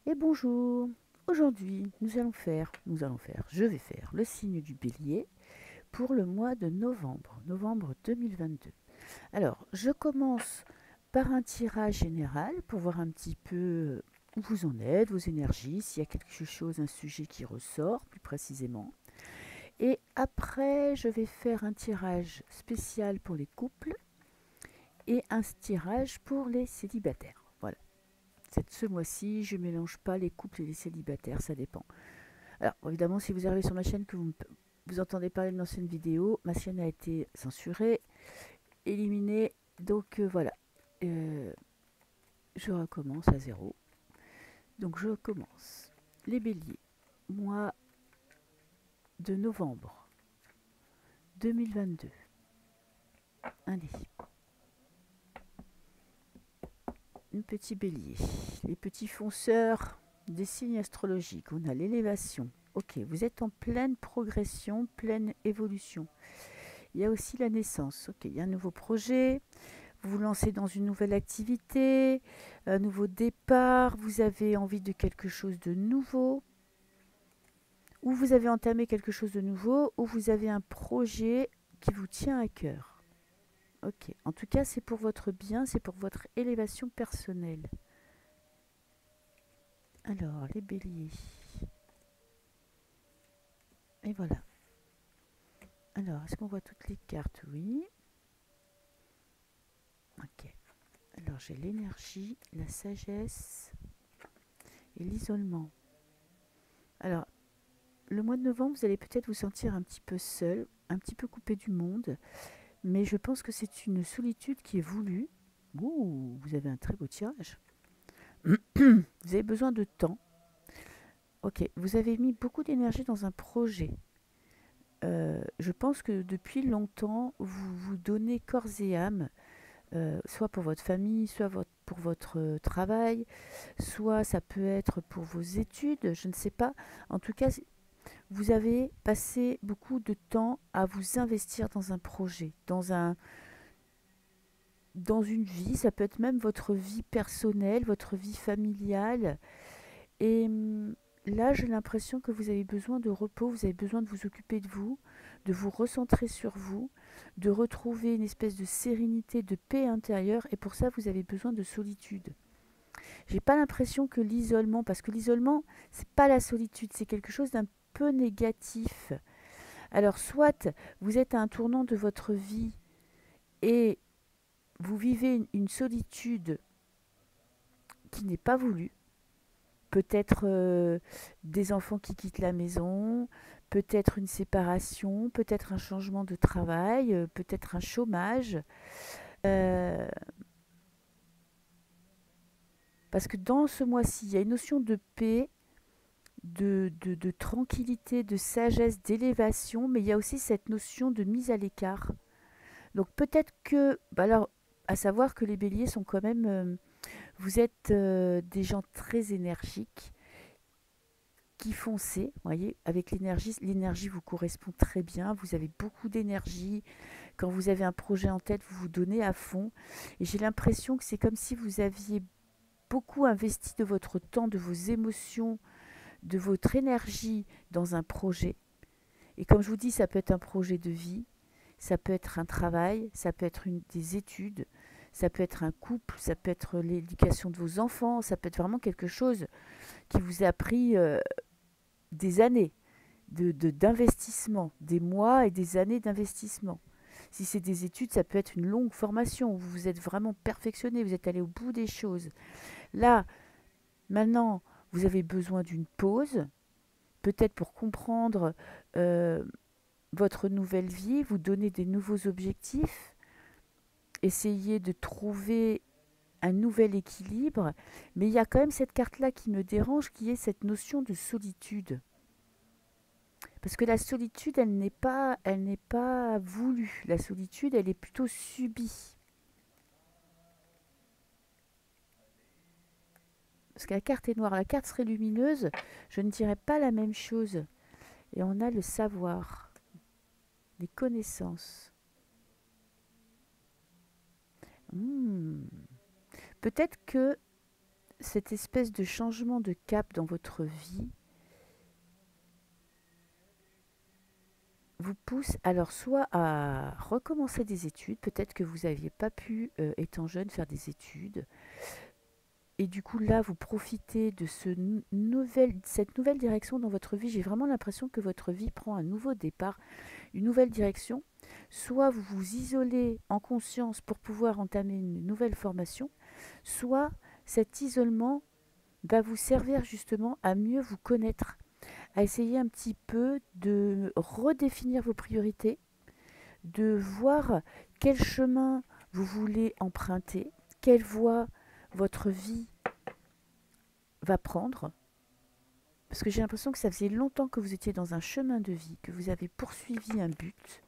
Et bonjour. Aujourd'hui, je vais faire le signe du bélier pour le mois de novembre, novembre 2022. Alors, je commence par un tirage général pour voir un petit peu où vous en êtes, vos énergies, s'il y a quelque chose, un sujet qui ressort plus précisément. Et après, je vais faire un tirage spécial pour les couples et un tirage pour les célibataires. Voilà. Ce mois-ci, je ne mélange pas les couples et les célibataires, ça dépend. Alors, évidemment, si vous arrivez sur ma chaîne que vous entendez parler de l'ancienne vidéo, ma chaîne a été censurée, éliminée. Donc voilà, Euh, je recommence à zéro. Donc je commence. Les béliers, mois de novembre 2022. Allez, un petit bélier. Les petits fonceurs des signes astrologiques. On a l'élévation. Ok, vous êtes en pleine progression, pleine évolution. Il y a aussi la naissance. Ok, il y a un nouveau projet. Vous vous lancez dans une nouvelle activité, un nouveau départ, vous avez envie de quelque chose de nouveau, ou vous avez entamé quelque chose de nouveau, ou vous avez un projet qui vous tient à cœur. Ok, en tout cas c'est pour votre bien, c'est pour votre élévation personnelle. Alors, les béliers. Et voilà. Alors, est-ce qu'on voit toutes les cartes? Oui. Ok. Alors, j'ai l'énergie, la sagesse et l'isolement. Alors, le mois de novembre, vous allez peut-être vous sentir un petit peu seul, un petit peu coupé du monde, mais je pense que c'est une solitude qui est voulue. Ouh, vous avez un très beau tirage. Vous avez besoin de temps. Ok, vous avez mis beaucoup d'énergie dans un projet. Je pense que depuis longtemps, vous vous donnez corps et âme, soit pour votre famille, soit pour votre travail, soit ça peut être pour vos études, je ne sais pas. En tout cas, vous avez passé beaucoup de temps à vous investir dans un projet, dans une vie, ça peut être même votre vie personnelle, votre vie familiale. Et là, j'ai l'impression que vous avez besoin de repos, vous avez besoin de vous occuper de vous recentrer sur vous, de retrouver une espèce de sérénité, de paix intérieure. Et pour ça, vous avez besoin de solitude. J'ai pas l'impression que l'isolement, parce que l'isolement, c'est pas la solitude, c'est quelque chose d'un peu négatif. Alors, soit vous êtes à un tournant de votre vie et vous vivez une solitude qui n'est pas voulue, peut-être des enfants qui quittent la maison, peut-être une séparation, peut-être un changement de travail, peut-être un chômage. Euh, Parce que dans ce mois-ci, il y a une notion de paix, de tranquillité, de sagesse, d'élévation, mais il y a aussi cette notion de mise à l'écart. Donc peut-être que, bah alors, à savoir que les béliers sont quand même, vous êtes des gens très énergiques, qui foncez, voyez, avec l'énergie vous correspond très bien, vous avez beaucoup d'énergie, quand vous avez un projet en tête, vous vous donnez à fond, et j'ai l'impression que c'est comme si vous aviez beaucoup investi de votre temps, de vos émotions, de votre énergie dans un projet, et comme je vous dis, ça peut être un projet de vie, ça peut être un travail, ça peut être des études, ça peut être un couple, ça peut être l'éducation de vos enfants, ça peut être vraiment quelque chose qui vous a pris des années d'investissement, des mois et des années d'investissement. Si c'est des études, ça peut être une longue formation où vous vous êtes vraiment perfectionné, vous êtes allé au bout des choses. Là, maintenant, vous avez besoin d'une pause, peut-être pour comprendre euh, votre nouvelle vie, vous donner des nouveaux objectifs, essayer de trouver un nouvel équilibre. Mais il y a quand même cette carte-là qui me dérange, qui est cette notion de solitude. Parce que la solitude, elle n'est pas voulue. La solitude, elle est plutôt subie. Parce que la carte est noire, la carte serait lumineuse, je ne dirais pas la même chose. Et on a le savoir, les connaissances. Hmm. Peut-être que cette espèce de changement de cap dans votre vie vous pousse alors soit à recommencer des études, peut-être que vous n'aviez pas pu, étant jeune, faire des études, et du coup là, vous profitez de cette nouvelle direction dans votre vie. J'ai vraiment l'impression que votre vie prend un nouveau départ, une nouvelle direction. Soit vous vous isolez en conscience pour pouvoir entamer une nouvelle formation, soit cet isolement va vous servir justement à mieux vous connaître, à essayer un petit peu de redéfinir vos priorités, de voir quel chemin vous voulez emprunter, quelle voie votre vie va prendre. Parce que j'ai l'impression que ça faisait longtemps que vous étiez dans un chemin de vie, que vous avez poursuivi un but,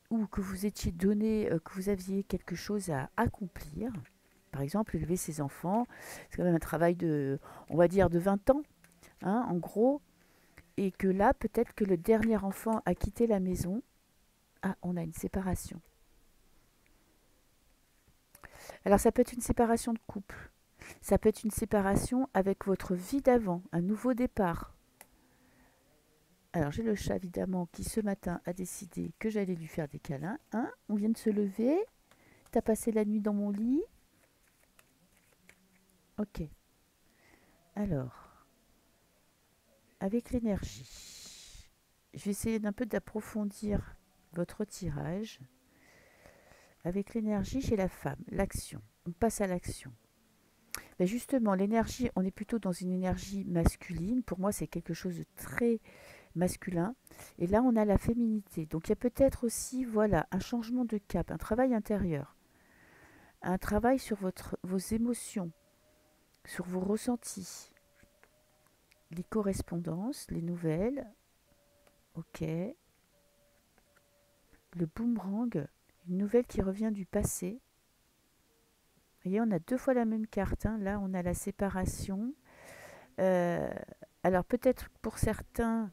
ou que vous étiez donné, que vous aviez quelque chose à accomplir. Par exemple, élever ses enfants, c'est quand même un travail de, on va dire, de 20 ans, hein, en gros. Et que là, peut-être que le dernier enfant a quitté la maison. Ah, on a une séparation. Alors ça peut être une séparation de couple. Ça peut être une séparation avec votre vie d'avant, un nouveau départ. Alors j'ai le chat évidemment qui ce matin a décidé que j'allais lui faire des câlins. Hein, on vient de se lever. T'as passé la nuit dans mon lit. Ok. Alors, avec l'énergie, je vais essayer d'un peu d'approfondir votre tirage. Avec l'énergie chez la femme, l'action. On passe à l'action. Ben justement, l'énergie, on est plutôt dans une énergie masculine. Pour moi, c'est quelque chose de très masculin. Et là, on a la féminité. Donc, il y a peut-être aussi, voilà, un changement de cap, un travail intérieur, un travail sur vos émotions, sur vos ressentis, les correspondances, les nouvelles. Ok. Le boomerang, une nouvelle qui revient du passé. Vous voyez, on a deux fois la même carte. Hein. Là, on a la séparation. Euh, alors, peut-être pour certains,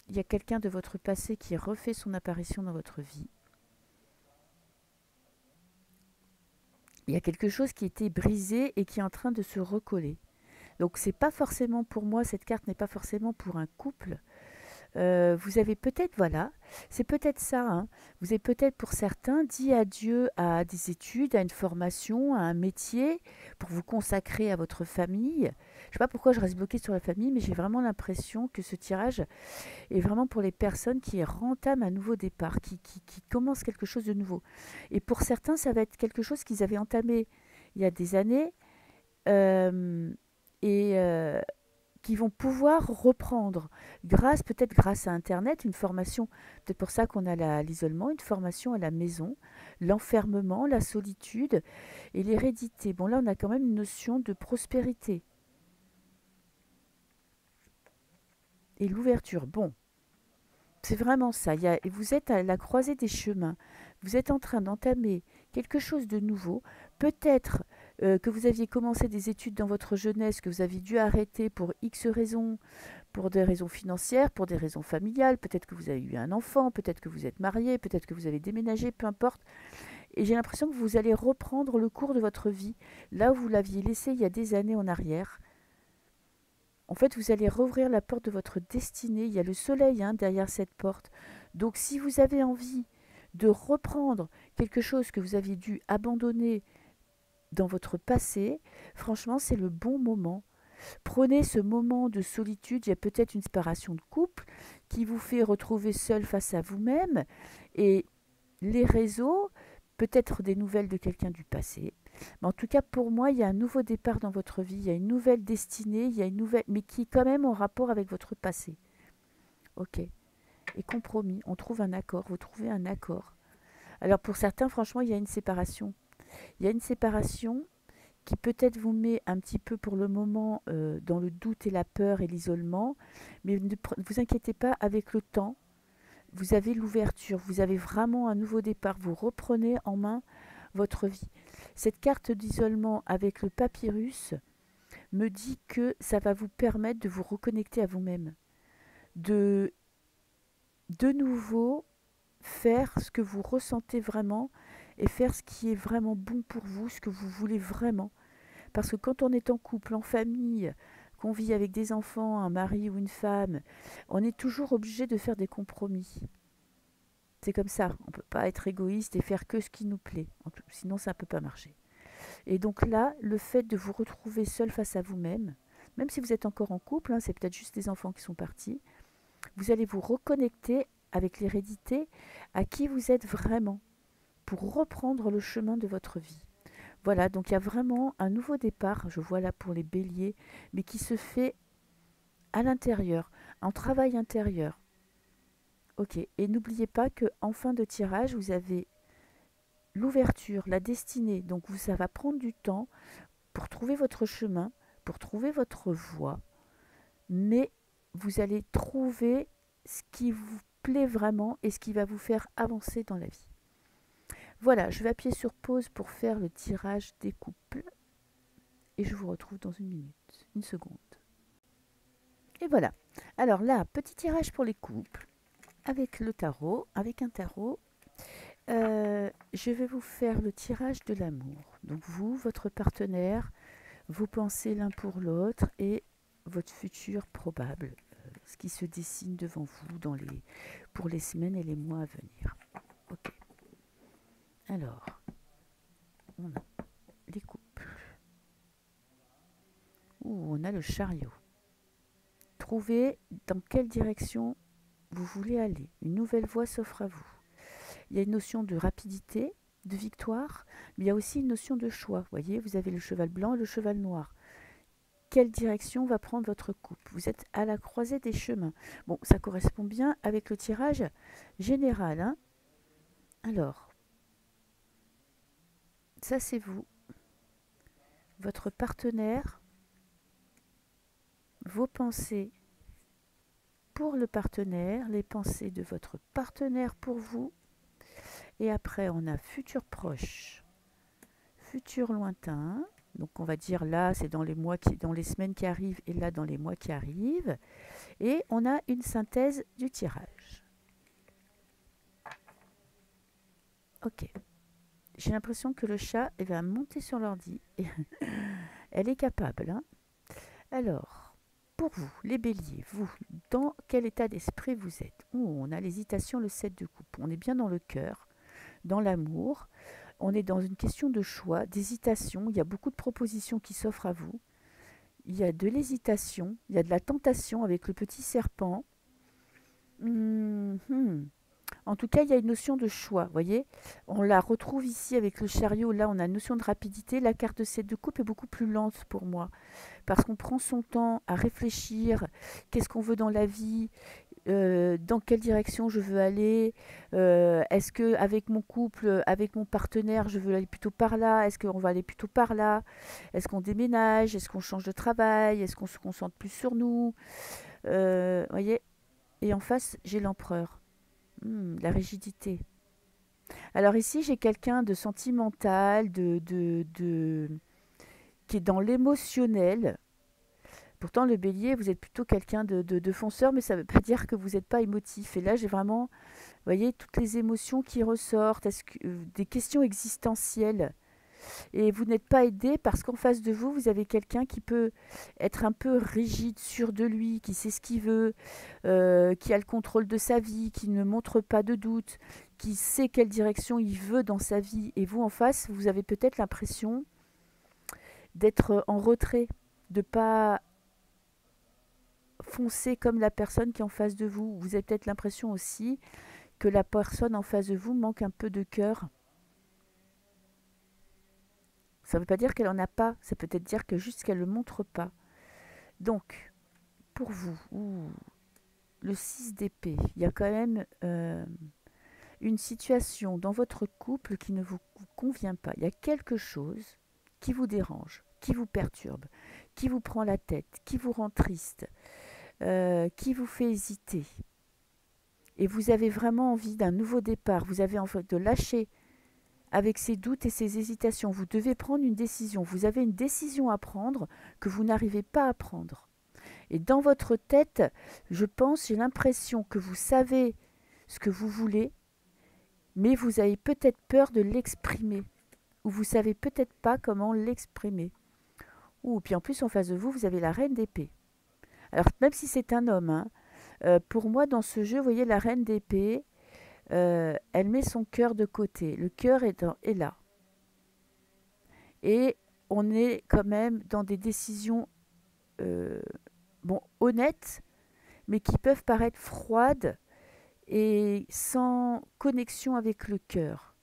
il y a quelqu'un de votre passé qui refait son apparition dans votre vie. Il y a quelque chose qui était brisé et qui est en train de se recoller. Donc, c'est pas forcément pour moi, cette carte n'est pas forcément pour un couple. Vous avez peut-être, voilà, c'est peut-être ça, hein. Vous avez peut-être pour certains dit adieu à des études, à une formation, à un métier, pour vous consacrer à votre famille. Je ne sais pas pourquoi je reste bloquée sur la famille, mais j'ai vraiment l'impression que ce tirage est vraiment pour les personnes qui rentament un nouveau départ, qui commencent quelque chose de nouveau. Et pour certains, ça va être quelque chose qu'ils avaient entamé il y a des années, euh, et qui vont pouvoir reprendre peut-être grâce à Internet, une formation, peut-être pour ça qu'on a l'isolement, une formation à la maison, l'enfermement, la solitude et l'hérédité. Bon, là, on a quand même une notion de prospérité et l'ouverture. Bon, c'est vraiment ça. Vous êtes à la croisée des chemins. Vous êtes en train d'entamer quelque chose de nouveau. Peut-être que vous aviez commencé des études dans votre jeunesse, que vous aviez dû arrêter pour X raisons, pour des raisons financières, pour des raisons familiales. Peut-être que vous avez eu un enfant, peut-être que vous êtes marié, peut-être que vous avez déménagé, peu importe. Et j'ai l'impression que vous allez reprendre le cours de votre vie, là où vous l'aviez laissé il y a des années en arrière. En fait, vous allez rouvrir la porte de votre destinée. Il y a le soleil, hein, derrière cette porte. Donc, si vous avez envie de reprendre quelque chose que vous aviez dû abandonner dans votre passé, franchement, c'est le bon moment. Prenez ce moment de solitude. Il y a peut-être une séparation de couple qui vous fait retrouver seul face à vous-même. Et les réseaux, peut-être des nouvelles de quelqu'un du passé. Mais en tout cas, pour moi, il y a un nouveau départ dans votre vie, il y a une nouvelle destinée, il y a une nouvelle, mais qui est quand même en rapport avec votre passé. Ok. Et compromis, on trouve un accord, vous trouvez un accord. Alors pour certains, franchement, il y a une séparation. Il y a une séparation qui peut-être vous met un petit peu pour le moment dans le doute et la peur et l'isolement, mais ne vous inquiétez pas, avec le temps, vous avez l'ouverture, vous avez vraiment un nouveau départ, vous reprenez en main votre vie. Cette carte d'isolement avec le papyrus me dit que ça va vous permettre de vous reconnecter à vous-même, de nouveau faire ce que vous ressentez vraiment et faire ce qui est vraiment bon pour vous, ce que vous voulez vraiment. Parce que quand on est en couple, en famille, qu'on vit avec des enfants, un mari ou une femme, on est toujours obligé de faire des compromis. C'est comme ça, on ne peut pas être égoïste et faire que ce qui nous plaît, sinon ça ne peut pas marcher. Et donc là, le fait de vous retrouver seul face à vous-même, même si vous êtes encore en couple, hein, c'est peut-être juste des enfants qui sont partis, vous allez vous reconnecter avec l'hérédité à qui vous êtes vraiment pour reprendre le chemin de votre vie. Voilà, donc il y a vraiment un nouveau départ, je vois là pour les béliers, mais qui se fait à l'intérieur, en travail intérieur. Ok, et n'oubliez pas qu'en fin de tirage, vous avez l'ouverture, la destinée, donc ça va prendre du temps pour trouver votre chemin, pour trouver votre voie, mais vous allez trouver ce qui vous plaît vraiment et ce qui va vous faire avancer dans la vie. Voilà, je vais appuyer sur pause pour faire le tirage des couples et je vous retrouve dans une minute, une seconde. Et voilà. Alors là, petit tirage pour les couples avec le tarot, avec un tarot. Je vais vous faire le tirage de l'amour. Donc vous, votre partenaire, vos pensées l'un pour l'autre et votre futur probable, ce qui se dessine devant vous pour les semaines et les mois à venir. Ok. Alors, on a les couples. On a le chariot. Trouvez dans quelle direction vous voulez aller. Une nouvelle voie s'offre à vous. Il y a une notion de rapidité, de victoire, mais il y a aussi une notion de choix. Vous voyez, vous avez le cheval blanc et le cheval noir. Quelle direction va prendre votre couple? Vous êtes à la croisée des chemins. Bon, ça correspond bien avec le tirage général, hein. Alors, ça c'est vous, votre partenaire, vos pensées pour le partenaire, les pensées de votre partenaire pour vous. Et après, on a futur proche, futur lointain. Donc on va dire là, c'est dans les semaines qui arrivent et là dans les mois qui arrivent. Et on a une synthèse du tirage. Ok. J'ai l'impression que le chat va monter sur l'ordi. Elle est capable, hein. Alors, pour vous, les béliers, vous, dans quel état d'esprit vous êtes? On a l'hésitation, le 7 de coupe. On est bien dans le cœur, dans l'amour. On est dans une question de choix, d'hésitation. Il y a beaucoup de propositions qui s'offrent à vous. Il y a de l'hésitation, il y a de la tentation avec le petit serpent. En tout cas, il y a une notion de choix, voyez. On la retrouve ici avec le chariot. Là, on a une notion de rapidité. La carte de 7 de coupe est beaucoup plus lente pour moi. Parce qu'on prend son temps à réfléchir. Qu'est-ce qu'on veut dans la vie? Dans quelle direction je veux aller? Est-ce que avec mon couple, avec mon partenaire, je veux aller plutôt par là? Est-ce qu'on va aller plutôt par là? Est-ce qu'on déménage? Est-ce qu'on change de travail? Est-ce qu'on se concentre plus sur nous? Voyez. Et en face, j'ai l'empereur. La rigidité. Alors ici, j'ai quelqu'un de sentimental, qui est dans l'émotionnel. Pourtant, le bélier, vous êtes plutôt quelqu'un de fonceur, mais ça ne veut pas dire que vous n'êtes pas émotif. Et là, j'ai vraiment, vous voyez, toutes les émotions qui ressortent, des questions existentielles. Et vous n'êtes pas aidé parce qu'en face de vous, vous avez quelqu'un qui peut être un peu rigide, sûr de lui, qui sait ce qu'il veut, qui a le contrôle de sa vie, qui ne montre pas de doute, qui sait quelle direction il veut dans sa vie. Et vous, en face, vous avez peut-être l'impression d'être en retrait, de ne pas foncer comme la personne qui est en face de vous. Vous avez peut-être l'impression aussi que la personne en face de vous manque un peu de cœur. Ça ne veut pas dire qu'elle n'en a pas, ça peut être dire que juste qu'elle ne le montre pas. Donc, pour vous, le 6 d'épée, il y a quand même une situation dans votre couple qui ne vous convient pas. Il y a quelque chose qui vous dérange, qui vous perturbe, qui vous prend la tête, qui vous rend triste, qui vous fait hésiter. Et vous avez vraiment envie d'un nouveau départ, vous avez envie de lâcher avec ces doutes et ces hésitations. Vous devez prendre une décision. Vous avez une décision à prendre que vous n'arrivez pas à prendre. Et dans votre tête, je pense, j'ai l'impression que vous savez ce que vous voulez, mais vous avez peut-être peur de l'exprimer. Ou vous ne savez peut-être pas comment l'exprimer. Ouh, puis en plus, en face de vous, vous avez la reine d'épée. Alors, même si c'est un homme, hein, pour moi, dans ce jeu, vous voyez, la reine d'épée, elle met son cœur de côté. Le cœur est là. Et on est quand même dans des décisions, euh, bon, honnêtes, mais qui peuvent paraître froides et sans connexion avec le cœur.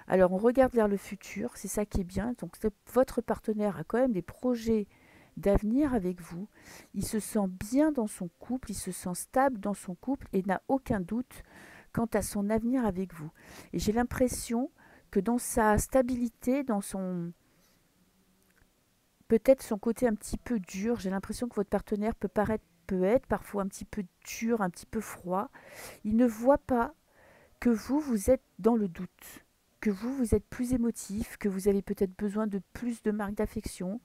Alors, on regarde vers le futur, c'est ça qui est bien. Donc, votre partenaire a quand même des projets d'avenir avec vous. Il se sent bien dans son couple, il se sent stable dans son couple et n'a aucun doute quant à son avenir avec vous. Et j'ai l'impression que dans sa stabilité, dans son peut-être son côté un petit peu dur, j'ai l'impression que votre partenaire peut être parfois un petit peu dur, un petit peu froid. Il ne voit pas que vous êtes dans le doute, que vous êtes plus émotif, que vous avez peut-être besoin de plus de marques d'affection,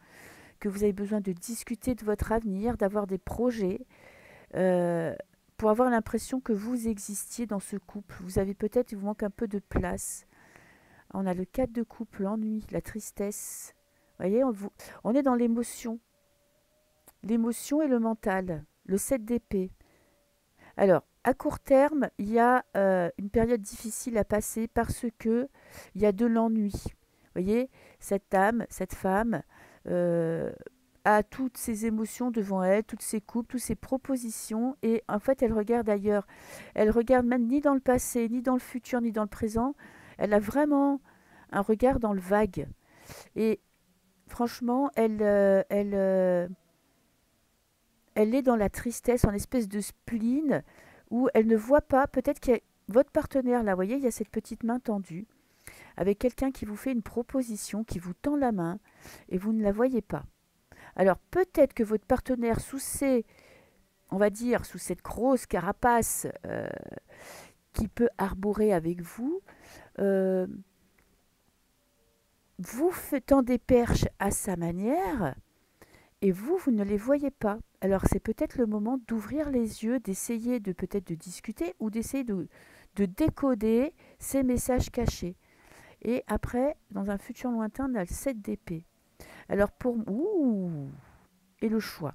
que vous avez besoin de discuter de votre avenir, d'avoir des projets, euh, pour avoir l'impression que vous existiez dans ce couple. Vous avez peut-être, il vous manque un peu de place. On a le 4 de coupe, l'ennui, la tristesse. Vous voyez, on est dans l'émotion et le mental. Le 7 d'épée. Alors, à court terme, il y a une période difficile à passer parce que il y a de l'ennui. Vous voyez, cette âme, cette femme euh, a toutes ses émotions devant elle, toutes ses coupes, toutes ses propositions, et en fait, elle regarde ailleurs. Elle regarde même ni dans le passé, ni dans le futur, ni dans le présent. Elle a vraiment un regard dans le vague. Et franchement, elle est dans la tristesse, en espèce de spleen, où elle ne voit pas, peut-être que votre partenaire, là, vous voyez, il y a cette petite main tendue, avec quelqu'un qui vous fait une proposition, qui vous tend la main, et vous ne la voyez pas. Alors peut-être que votre partenaire, on va dire, sous cette grosse carapace qui peut arborer avec vous, euh, vous tend des perches à sa manière, et vous ne les voyez pas. Alors c'est peut-être le moment d'ouvrir les yeux, d'essayer de peut-être de discuter ou d'essayer de décoder ces messages cachés. Et après, dans un futur lointain, on a le 7 d'épée. Alors et le choix.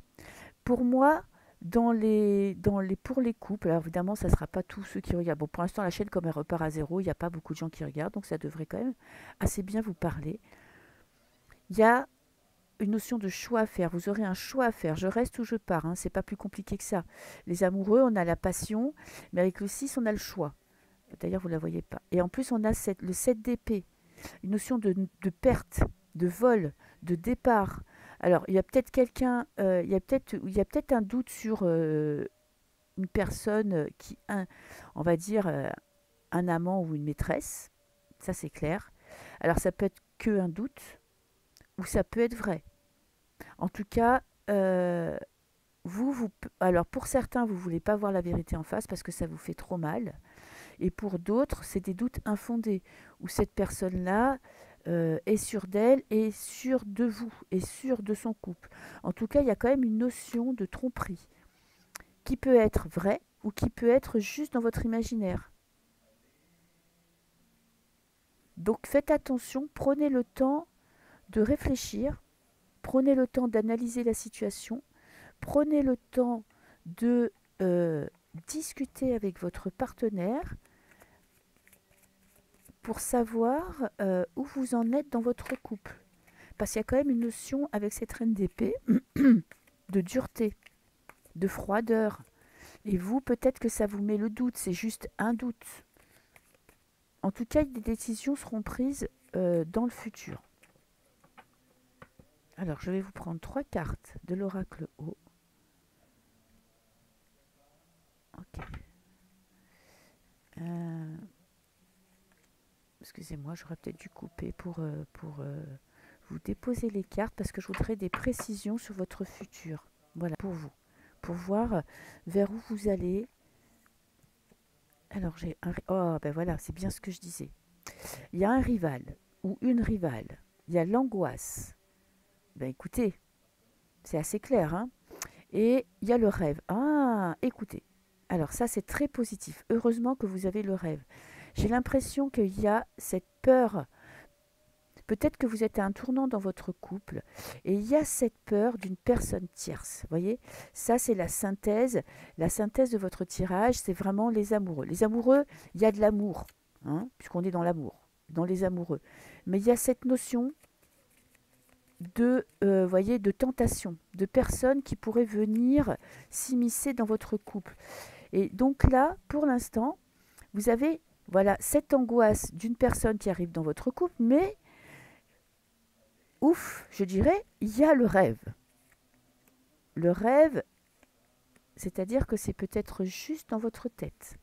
Pour moi, pour les couples, alors évidemment, ça ne sera pas tous ceux qui regardent. Bon, pour l'instant, la chaîne, comme elle repart à zéro, il n'y a pas beaucoup de gens qui regardent, donc ça devrait quand même assez bien vous parler. Il y a une notion de choix à faire. Vous aurez un choix à faire. Je reste ou je pars. Hein. C'est pas plus compliqué que ça. Les amoureux, on a la passion, mais avec le 6, on a le choix. D'ailleurs, vous ne la voyez pas. Et en plus, on a le 7 d'épée. Une notion de perte, de vol, de départ. Alors, il y a peut-être quelqu'un, il y a peut-être un doute sur une personne on va dire, un amant ou une maîtresse. Ça, c'est clair. Alors, ça peut être que un doute ou ça peut être vrai. En tout cas, alors pour certains, vous ne voulez pas voir la vérité en face parce que ça vous fait trop mal. Et pour d'autres, c'est des doutes infondés, où cette personne-là est sûre d'elle, est sûre de vous, est sûre de son couple. En tout cas, il y a quand même une notion de tromperie qui peut être vraie ou qui peut être juste dans votre imaginaire. Donc faites attention, prenez le temps de réfléchir, prenez le temps d'analyser la situation, prenez le temps de discuter avec votre partenaire pour savoir où vous en êtes dans votre couple. Parce qu'il y a quand même une notion avec cette reine d'épée de dureté, de froideur. Et vous, peut-être que ça vous met le doute, c'est juste un doute. En tout cas, des décisions seront prises dans le futur. Alors, je vais vous prendre 3 cartes de l'oracle O. Ok. Excusez-moi, j'aurais peut-être dû couper pour vous déposer les cartes parce que je voudrais des précisions sur votre futur. Voilà, pour vous. Pour voir vers où vous allez. Alors, j'ai un... Oh, ben voilà, c'est bien ce que je disais. Il y a un rival ou une rivale. Il y a l'angoisse. Ben écoutez, c'est assez clair, hein. Et il y a le rêve. Ah, écoutez. Alors ça, c'est très positif. Heureusement que vous avez le rêve. J'ai l'impression qu'il y a cette peur Peut-être que vous êtes à un tournant dans votre couple et il y a cette peur d'une personne tierce. Vous voyez, ça c'est la synthèse. La synthèse de votre tirage, c'est vraiment les amoureux. Les amoureux, il y a de l'amour, hein, puisqu'on est dans l'amour, dans les amoureux. Mais il y a cette notion de, voyez, de tentation, de personnes qui pourraient venir s'immiscer dans votre couple. Et donc là, pour l'instant, vous avez voilà cette angoisse d'une personne qui arrive dans votre couple, mais ouf, je dirais, il y a le rêve. Le rêve, c'est-à-dire que c'est peut-être juste dans votre tête.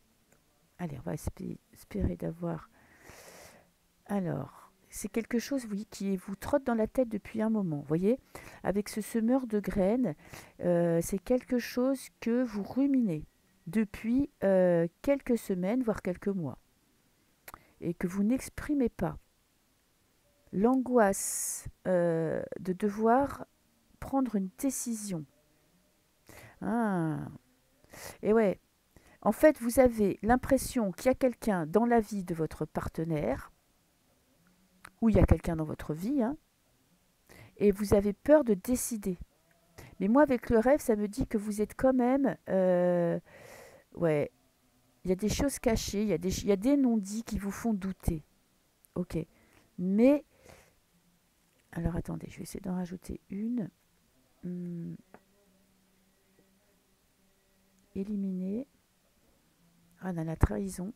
Allez, on va espérer d'avoir... Alors, c'est quelque chose oui, qui vous trotte dans la tête depuis un moment. Vous voyez, avec ce semeur de graines, c'est quelque chose que vous ruminez depuis quelques semaines, voire quelques mois, et que vous n'exprimez pas. L'angoisse de devoir prendre une décision. Ah. Et ouais, en fait, vous avez l'impression qu'il y a quelqu'un dans la vie de votre partenaire, ou il y a quelqu'un dans votre vie, hein, et vous avez peur de décider. Mais moi, avec le rêve, ça me dit que vous êtes quand même... ouais, il y a des choses cachées, il y a des non-dits qui vous font douter. Ok. Mais... Alors, attendez, je vais essayer d'en rajouter une. Éliminer. Ah, non, la trahison.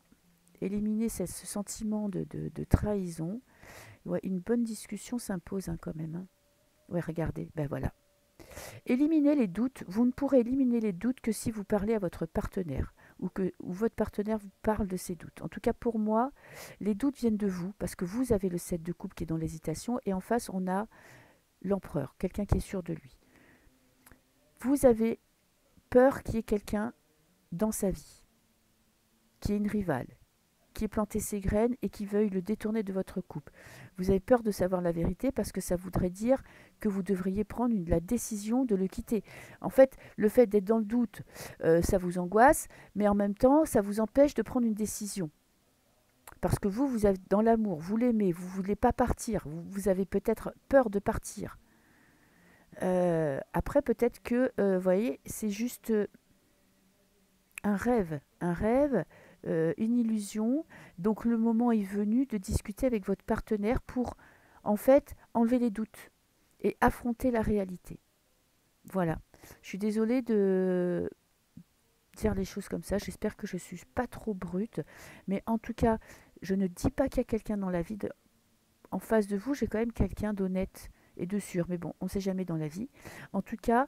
Éliminer ce sentiment de trahison. Ouais, une bonne discussion s'impose hein, quand même. Hein. Ouais, regardez, ben voilà. Éliminer les doutes. Vous ne pourrez éliminer les doutes que si vous parlez à votre partenaire ou votre partenaire vous parle de ses doutes. En tout cas, pour moi, les doutes viennent de vous parce que vous avez le 7 de coupe qui est dans l'hésitation et en face, on a l'empereur, quelqu'un qui est sûr de lui. Vous avez peur qu'il y ait quelqu'un dans sa vie, qui est une rivale, qui ait planté ses graines et qui veuille le détourner de votre couple. Vous avez peur de savoir la vérité parce que ça voudrait dire que vous devriez prendre la décision de le quitter. En fait, le fait d'être dans le doute, ça vous angoisse, mais en même temps, ça vous empêche de prendre une décision. Parce que vous êtes dans l'amour, vous l'aimez, vous ne voulez pas partir, vous avez peut-être peur de partir. Après, peut-être que, vous voyez, c'est juste un rêve, une illusion. Donc le moment est venu de discuter avec votre partenaire pour, en fait, enlever les doutes et affronter la réalité. Voilà. Je suis désolée de dire les choses comme ça. J'espère que je ne suis pas trop brute. Mais en tout cas, je ne dis pas qu'il y a quelqu'un dans la vie. En face de vous, j'ai quand même quelqu'un d'honnête et de sûr. Mais bon, on ne sait jamais dans la vie. En tout cas,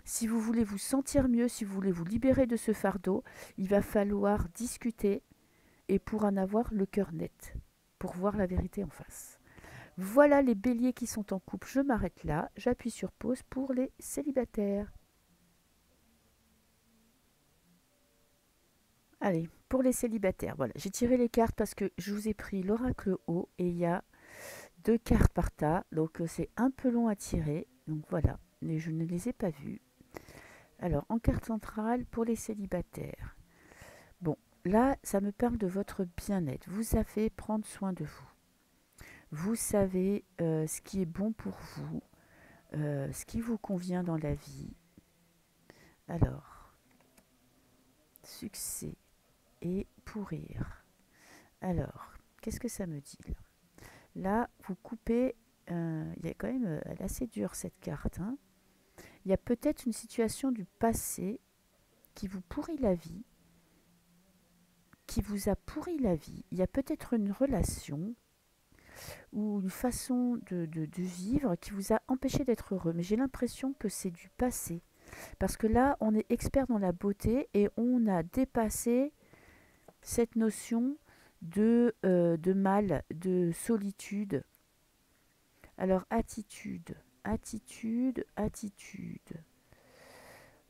si vous voulez vous sentir mieux, si vous voulez vous libérer de ce fardeau, il va falloir discuter et pour en avoir le cœur net, pour voir la vérité en face. Voilà les béliers qui sont en couple. Je m'arrête là, j'appuie sur pause pour les célibataires. Allez, pour les célibataires, voilà, j'ai tiré les cartes parce que je vous ai pris l'oracle haut et il y a 2 cartes par tas, donc c'est un peu long à tirer, donc voilà, mais je ne les ai pas vues. Alors, en carte centrale, pour les célibataires. Bon, là, ça me parle de votre bien-être. Vous savez prendre soin de vous. Vous savez ce qui est bon pour vous, ce qui vous convient dans la vie. Alors, succès et pourrir. Alors, qu'est-ce que ça me dit là? Là, vous coupez, il y a quand même, elle est assez dure cette carte. Hein. Il y a peut-être une situation du passé qui vous pourrit la vie, qui vous a pourri la vie. Il y a peut-être une relation ou une façon de vivre qui vous a empêché d'être heureux. Mais j'ai l'impression que c'est du passé. Parce que là, on est expert dans la beauté et on a dépassé cette notion de mal, de solitude. Alors, attitude.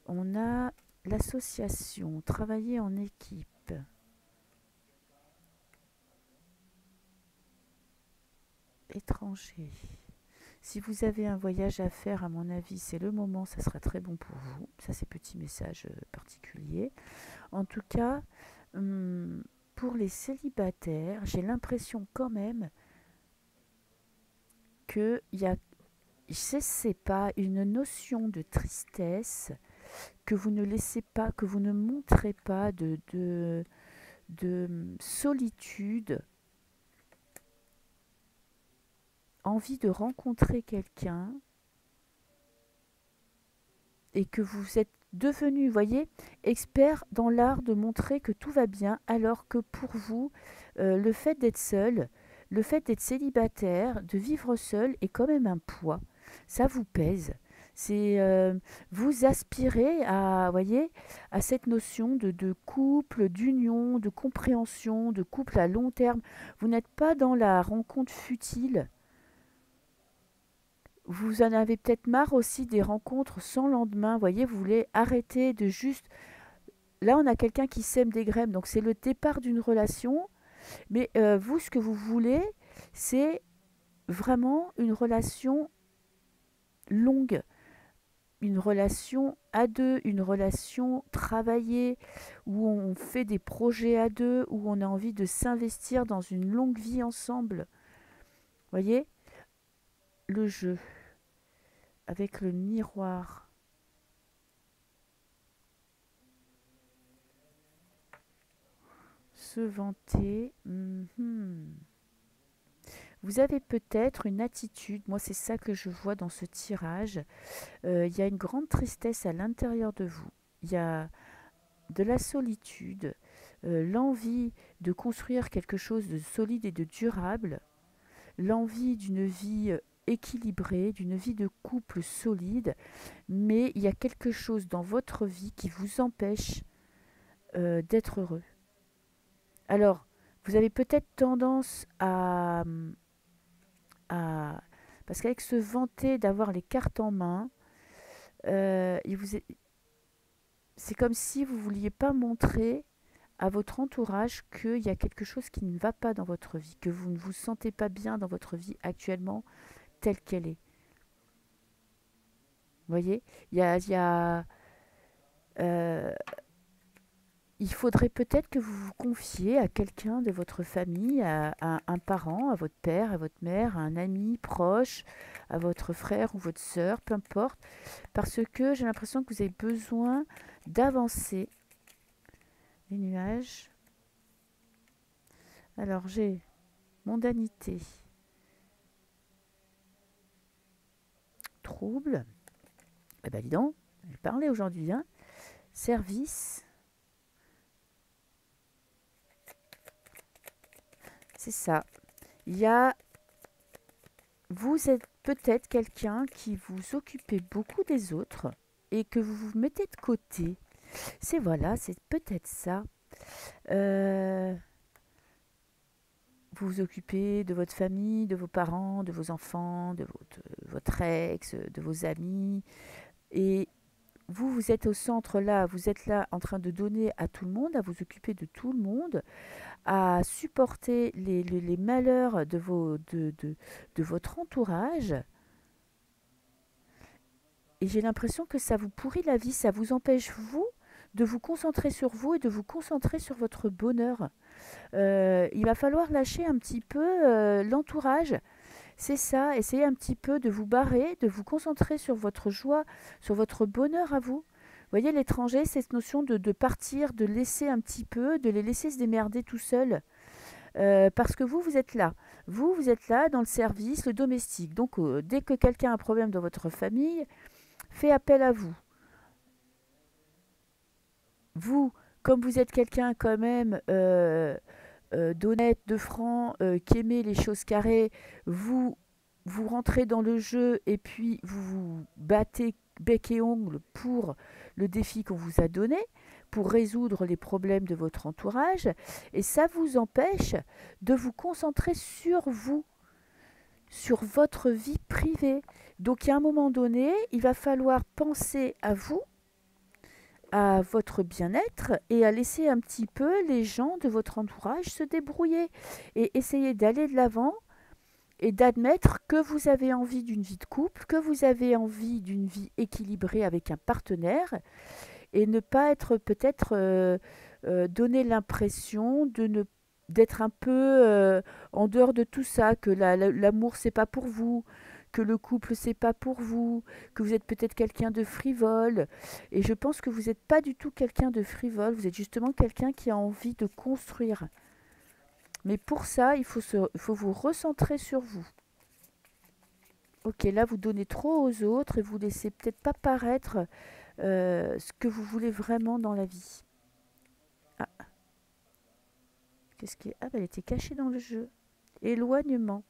On a l'association, travailler en équipe. Étranger. Si vous avez un voyage à faire, à mon avis, c'est le moment, ça sera très bon pour vous. Ça, c'est petit message particulier. En tout cas, pour les célibataires, j'ai l'impression quand même que c'est pas une notion de tristesse que vous ne laissez pas, que vous ne montrez pas de solitude, envie de rencontrer quelqu'un et que vous êtes devenu, voyez, expert dans l'art de montrer que tout va bien, alors que pour vous, le fait d'être seul, le fait d'être célibataire, de vivre seul est quand même un poids. Ça vous pèse. C'est vous aspirez à, voyez, à cette notion de couple, d'union, de compréhension, de couple à long terme. Vous n'êtes pas dans la rencontre futile. Vous en avez peut-être marre aussi des rencontres sans lendemain. Vous voyez, vous voulez arrêter de juste. Là, on a quelqu'un qui sème des graines, donc c'est le départ d'une relation. Mais vous, ce que vous voulez, c'est vraiment une relation longue, une relation à deux, une relation travaillée, où on fait des projets à deux, où on a envie de s'investir dans une longue vie ensemble. Vous voyez, le jeu avec le miroir. Se vanter. Vous avez peut-être une attitude, moi c'est ça que je vois dans ce tirage, il y a une grande tristesse à l'intérieur de vous. Il y a de la solitude, l'envie de construire quelque chose de solide et de durable, l'envie d'une vie équilibrée, d'une vie de couple solide, mais il y a quelque chose dans votre vie qui vous empêche d'être heureux. Alors, vous avez peut-être tendance parce qu'avec ce vanter d'avoir les cartes en main, c'est comme si vous ne vouliez pas montrer à votre entourage qu'il y a quelque chose qui ne va pas dans votre vie, que vous ne vous sentez pas bien dans votre vie actuellement telle qu'elle est. Vous voyez, euh, il faudrait peut-être que vous vous confiez à quelqu'un de votre famille, à un parent, à votre père, à votre mère, à un ami proche, à votre frère ou votre sœur, peu importe, parce que j'ai l'impression que vous avez besoin d'avancer. Les nuages. Alors j'ai mondanité, trouble. Eh ben dis donc, j'ai parlé aujourd'hui, hein. Service. C'est ça. Vous êtes peut-être quelqu'un qui vous occupez beaucoup des autres et que vous vous mettez de côté. C'est peut-être ça. Euh, vous vous occupez de votre famille, de vos parents, de vos enfants, de votre ex, de vos amis. Et vous êtes au centre là, vous êtes là en train de donner à tout le monde, à vous occuper de tout le monde, à supporter les malheurs de votre entourage. Et j'ai l'impression que ça vous pourrit la vie, ça vous empêche, vous, de vous concentrer sur vous et de vous concentrer sur votre bonheur. Il va falloir lâcher un petit peu l'entourage. C'est ça, essayez un petit peu de vous barrer, de vous concentrer sur votre joie, sur votre bonheur à vous. Vous voyez, l'étranger, c'est cette notion de partir, de laisser un petit peu, de les laisser se démerder tout seuls. Parce que vous êtes là. Vous êtes là dans le service, le domestique. Donc, dès que quelqu'un a un problème dans votre famille, fait appel à vous. Vous, comme vous êtes quelqu'un quand même d'honnête, de franc, qui aimait les choses carrées, vous rentrez dans le jeu et puis vous vous battez bec et ongle pour le défi qu'on vous a donné, pour résoudre les problèmes de votre entourage, et ça vous empêche de vous concentrer sur vous, sur votre vie privée. Donc, à un moment donné, il va falloir penser à vous, à votre bien-être et à laisser un petit peu les gens de votre entourage se débrouiller et essayer d'aller de l'avant et d'admettre que vous avez envie d'une vie de couple, que vous avez envie d'une vie équilibrée avec un partenaire et ne pas être peut-être donner l'impression d'être un peu en dehors de tout ça, que l'amour c'est pas pour vous, que le couple c'est pas pour vous, que vous êtes peut-être quelqu'un de frivole. Et je pense que vous n'êtes pas du tout quelqu'un de frivole, vous êtes justement quelqu'un qui a envie de construire. Mais pour ça, il faut vous recentrer sur vous. Ok, là vous donnez trop aux autres et vous laissez peut-être pas paraître ce que vous voulez vraiment dans la vie. Ah, qu'est-ce qui est... Ah, bah, elle était cachée dans le jeu. Éloignement.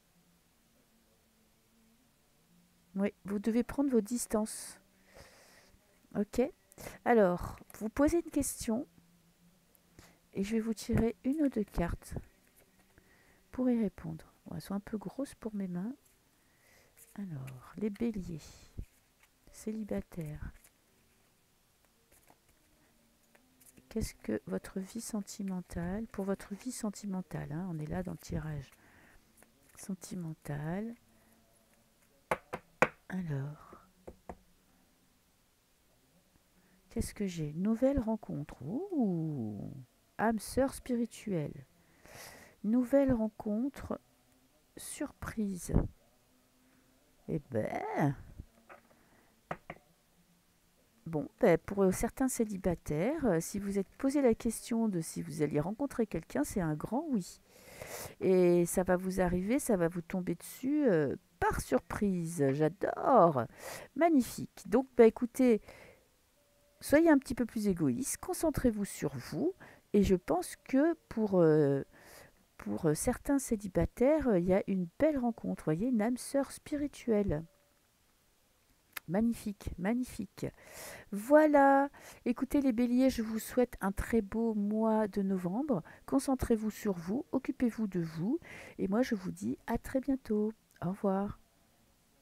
Oui, vous devez prendre vos distances. Ok. Alors, vous posez une question et je vais vous tirer une ou deux cartes pour y répondre. Bon, elles sont un peu grosses pour mes mains. Alors, les béliers, célibataires. Qu'est-ce que votre vie sentimentale, pour votre vie sentimentale, hein, on est là dans le tirage sentimental. Alors, qu'est-ce que j'ai? Nouvelle rencontre. Ouh, âme sœur spirituelle. Nouvelle rencontre, surprise. Eh ben, bon, ben, pour certains célibataires, si vous êtes posé la question de si vous alliez rencontrer quelqu'un, c'est un grand oui. Et ça va vous arriver, ça va vous tomber dessus par surprise. J'adore. Magnifique. Donc, bah, écoutez, soyez un petit peu plus égoïste, concentrez-vous sur vous. Et je pense que pour certains célibataires, il y a une belle rencontre, voyez, une âme sœur spirituelle. Magnifique, magnifique. Voilà. Écoutez les béliers, je vous souhaite un très beau mois de novembre. Concentrez-vous sur vous, occupez-vous de vous. Et moi, je vous dis à très bientôt. Au revoir.